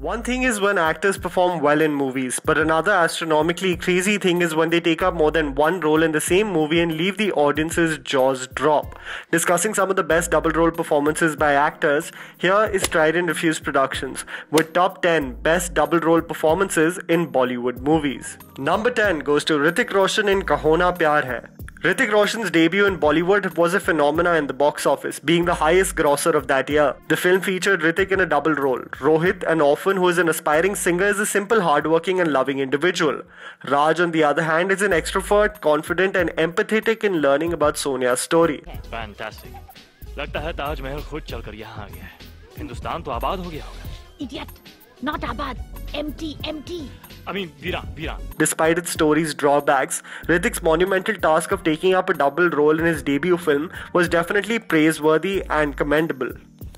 One thing is when actors perform well in movies, but another astronomically crazy thing is when they take up more than one role in the same movie and leave the audience's jaws drop. Discussing some of the best double role performances by actors, here is Tried and Refused Productions with top 10 best double role performances in Bollywood movies. Number 10 goes to Hrithik Roshan in Kaho Na Pyar Hai. Hrithik Roshan's debut in Bollywood was a phenomenon in the box office, being the highest grosser of that year. The film featured Hrithik in a double role. Rohit, an orphan who is an aspiring singer, is a simple, hardworking and loving individual. Raj, on the other hand, is an extrovert, confident and empathetic in learning about Sonia's story. Fantastic. लगता है ताजमहल खुद चलकर यहाँ आ गया है. हिंदुस्तान तो आबाद हो गया होगा. Idiot, not abad, empty. I mean, Veeran. Despite its story's drawbacks, Hrithik's monumental task of taking up a double role in his debut film was definitely praiseworthy and commendable.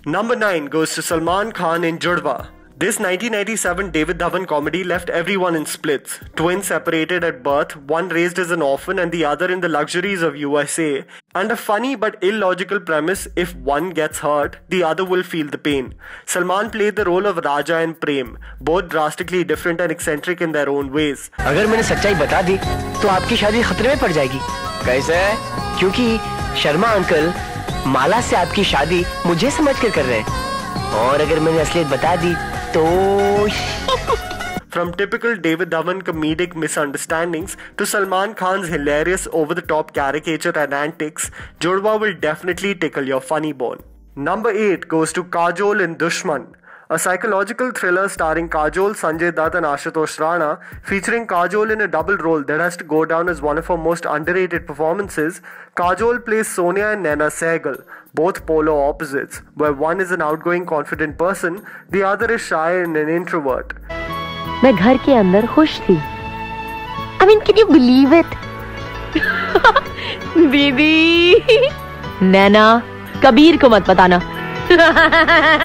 Number 9 goes to Salman Khan in Judwaa. This 1997 David Dhawan comedy left everyone in splits. Twins separated at birth, one raised as an orphan and the other in the luxuries of USA. And a funny but illogical premise: if one gets hurt, the other will feel the pain. Salman played the role of Raja and Prem, both drastically different and eccentric in their own ways. अगर मैंने सच्चाई बता दी तो आपकी शादी खतरे में पड़ जाएगी. कैसे? क्योंकि शर्मा अंकल माला से आपकी शादी मुझे समझकर कर रहे हैं. और अगर मैंने असलियत बता दी From typical David Dhawan comedic misunderstandings to Salman Khan's hilarious over-the-top caricature and antics, Judwaa will definitely tickle your funny bone. Number 8 goes to Kajol in Dushman. A psychological thriller starring Kajol, Sanjay Dutt and Ashutosh Rana, featuring Kajol in a double role that has to go down as one of her most underrated performances. Kajol plays Sonia and Naina Sehgal, both polar opposites, where one is an outgoing, confident person, the other is shy and an introvert. मैं घर के अंदर खुश थी. I mean, can you believe it? दीदी, नैना, कबीर को मत बताना.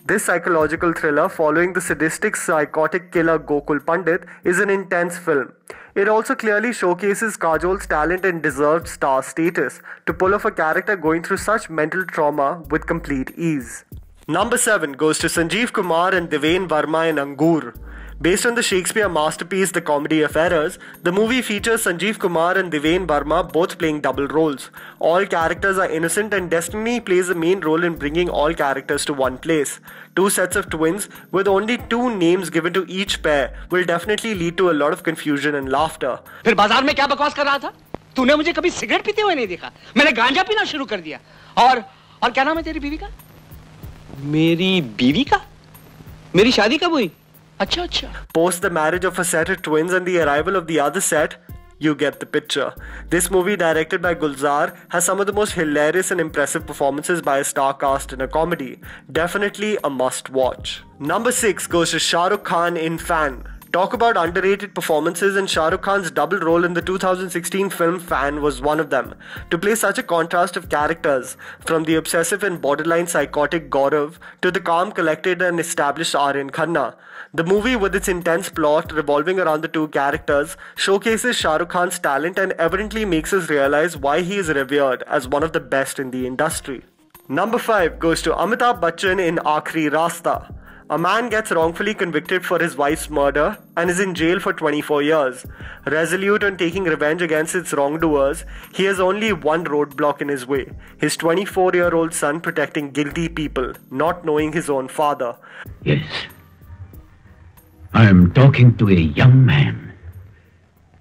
This psychological thriller following the sadistic psychotic killer Gokul Pandit is an intense film. It also clearly showcases Kajol's talent and deserved star status to pull off a character going through such mental trauma with complete ease. Number 7 goes to Sanjeev Kumar and Deven Verma in Angur. Based on the Shakespeare masterpiece The Comedy of Errors, the movie features Sanjeev Kumar and Deven Verma both playing double roles. All characters are innocent and destiny plays a main role in bringing all characters to one place. Two sets of twins with only two names given to each pair will definitely lead to a lot of confusion and laughter. फिर बाजार में क्या बकवास कर रहा था? तूने मुझे कभी सिगरेट पीते हुए नहीं देखा. मैंने गांजा पीना शुरू कर दिया. और क्या नाम है तेरी बीवी का? मेरी बीवी का? मेरी शादी कब हुई? अच्छा. Post the marriage of a set of twins and the arrival of the other set, you get the picture. This movie, directed by Gulzar, has some of the most hilarious and impressive performances by a star cast in a comedy. Definitely a must watch. Number 6 goes to Shah Rukh Khan in Fan. Talk about underrated performances, and Shah Rukh Khan's double role in the 2016 film Fan was one of them. To play such a contrast of characters, from the obsessive and borderline psychotic Gaurav to the calm, collected and established Aryan Khanna. The movie, with its intense plot revolving around the two characters, showcases Shah Rukh Khan's talent and evidently makes us realize why he is revered as one of the best in the industry. Number 5 goes to Amitabh Bachchan in Aakhri Rasta. A man gets wrongfully convicted for his wife's murder and is in jail for 24 years. Resolute on taking revenge against its wrongdoers, he has only one roadblock in his way: his 24-year-old son protecting guilty people, not knowing his own father. Yes. I am talking to a young man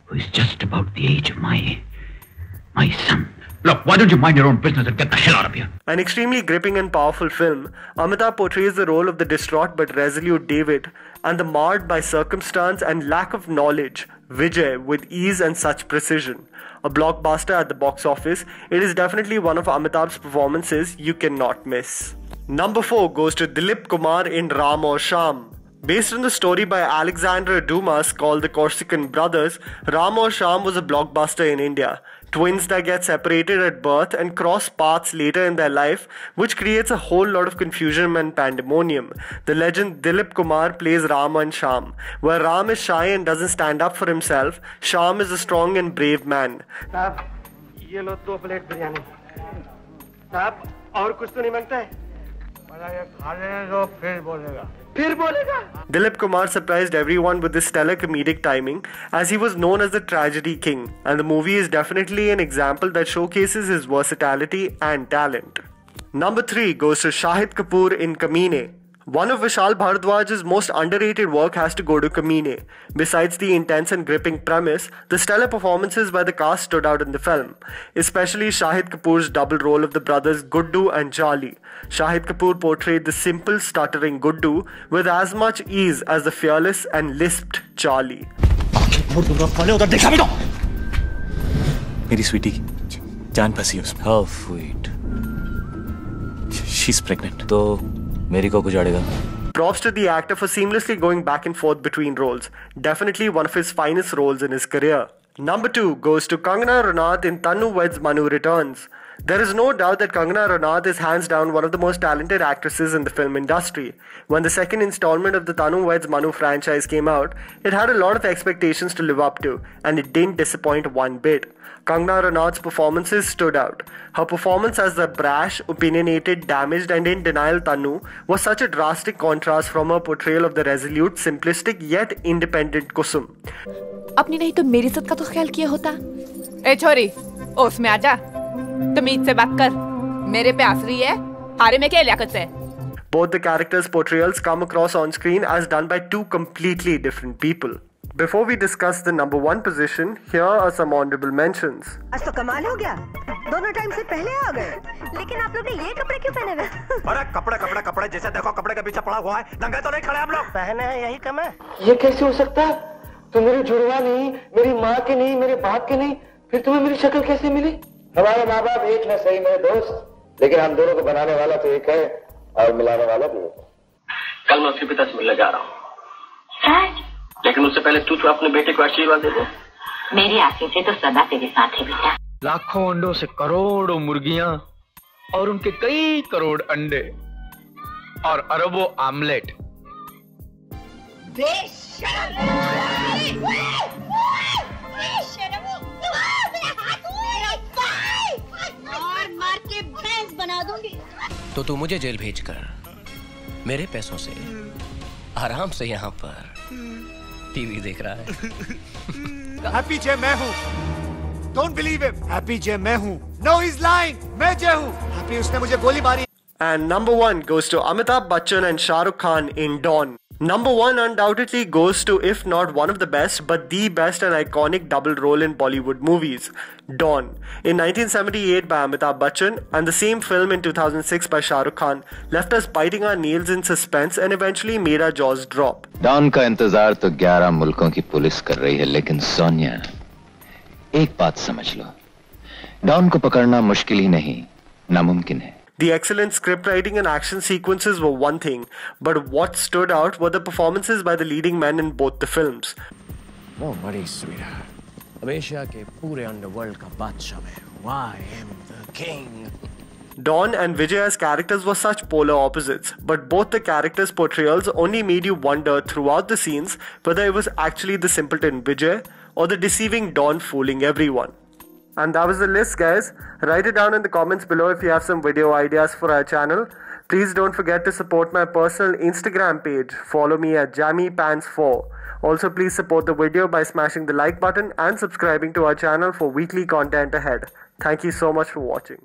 who is just about the age of my son. Look, why don't you mind your own business and get the hell out of here? An extremely gripping and powerful film, Amitabh portrays the role of the distraught but resolute David and the marred by circumstance and lack of knowledge Vijay with ease and such precision. A blockbuster at the box office, it is definitely one of Amitabh's performances you cannot miss. Number 4 goes to Dilip Kumar in Ram Aur Sham. Based on the story by Alexandre Dumas called The Corsican Brothers, Ram Aur Sham was a blockbuster in India. Twins that get separated at birth and cross paths later in their life, which creates a whole lot of confusion and pandemonium. The legend Dilip Kumar plays Ram and Sham. Where Ram is shy and doesn't stand up for himself, Sham is a strong and brave man. साहब, ये लो 2 plate biryani. साहब, और कुछ तो नहीं मांगता है? Dilip Kumar surprised everyone with his stellar comedic timing, as he was known as the tragedy king, and the movie is definitely an example that showcases his versatility and talent. Number 3 goes to Shahid Kapoor in Kameene. One of Vishal Bhardwaj's most underrated work has to go to Kameene. Besides the intense and gripping premise, the stellar performances by the cast stood out in the film, especially Shahid Kapoor's double role of the brothers Guddu and Charlie. Shahid Kapoor portrayed the simple, stuttering Guddu with as much ease as the fearless and lisped Charlie. मेरी स्वीटी जान फंसी उसमें. How sweet. She's pregnant. तो मेरी को गुजारेगा. Props to the actor for seamlessly going back and forth between roles. Definitely one of his finest roles in his career. Number 2 goes to Kangana Ranaut in Tannu Weds Manu Returns. There is no doubt that Kangana Ranaut is hands down one of the most talented actresses in the film industry. When the second installment of the Tannu Weds Manu franchise came out, it had a lot of expectations to live up to, and it didn't disappoint one bit. Kangana Ranaut's performances stood out. Her performance as the brash, opinionated, damaged and in denial Tannu was such a drastic contrast from her portrayal of the resolute, simplistic yet independent Kusum. अपनी नहीं तो मेरी इज्जत का तो ख्याल किया होता. ए छोरी, उसमें आजा. तमीज से बात कर. मेरे पे हंस रही है. हारे में क्या लियाकत से? Both the characters' portrayals come across on screen as done by two completely different people. Before we discuss the number 1 position, here are some honorable mentions. आज तो कमाल हो गया. दोनों टाइम से पहले आ गए. लेकिन आप लोग ने ये कपड़े क्यों पहने हुए? अरे कपड़े जैसे देखो कपड़े के पीछे पड़ा हुआ है. नंगे तो नहीं खड़े हम लोग. पहने हैं यही कम है. ये कैसे हो सकता है? तुम मेरी जुड़वा नहीं, मेरी माँ के नहीं, मेरे बाप के नहीं, फिर तुम्हें मेरी शक्ल कैसे मिली? हमारे माँ बाप एक न सही मेरे दोस्त, लेकिन हम दोनों को बनाने वाला तो एक है और मिलाने वाला भी एक. कल मैं उसके पिता से मिलने जा रहा हूँ, लेकिन उससे पहले तू अपने बेटे को आशीर्वाद दे दो. मेरी आशीष तो सदा तेरे साथ है बेटा. लाखों अंडों से करोड़ों मुर्गियां और उनके कई करोड़ अंडे और अरबों आमलेट. मार के भैंस बना दूंगी. तो तू मुझे जेल भेजकर मेरे पैसों से आराम से यहाँ पर टीवी देख रहा है. हैप्पी जे मैं हूँ. Don't believe him. Happy J मैं हूँ. No he is lying. मैं जे हूँ. हैप्पी उसने मुझे गोली मारी. And number 1 goes to Amitabh Bachchan and Shah Rukh Khan in Dawn. Number 1 undoubtedly goes to, if not one of the best, but the best and iconic double role in Bollywood movies, Dawn. In 1978 by Amitabh Bachchan and the same film in 2006 by Shah Rukh Khan left us biting our nails in suspense and eventually made our jaws drop. Dawn का इंतजार तो 11 मुल्कों की police कर रही है, लेकिन सोनिया, एक बात समझ लो, Dawn को पकड़ना मुश्किल ही नहीं, नामुमकिन है. The excellent script writing and action sequences were one thing, but what stood out were the performances by the leading men in both the films. Oh, buddy, sweetheart. हमेशा के पूरे underworld का बादशाह मैं. I am the king. Dawn and Vijay's characters were such polar opposites, but both the characters' portrayals only made you wonder throughout the scenes whether it was actually the simpleton Vijay or the deceiving Dawn fooling everyone. And that was the list, guys. Write it down in the comments below if you have some video ideas for our channel. Please don't forget to support my personal Instagram page. Follow me at JammyPants4. Also, please support the video by smashing the like button and subscribing to our channel for weekly content ahead. Thank you so much for watching.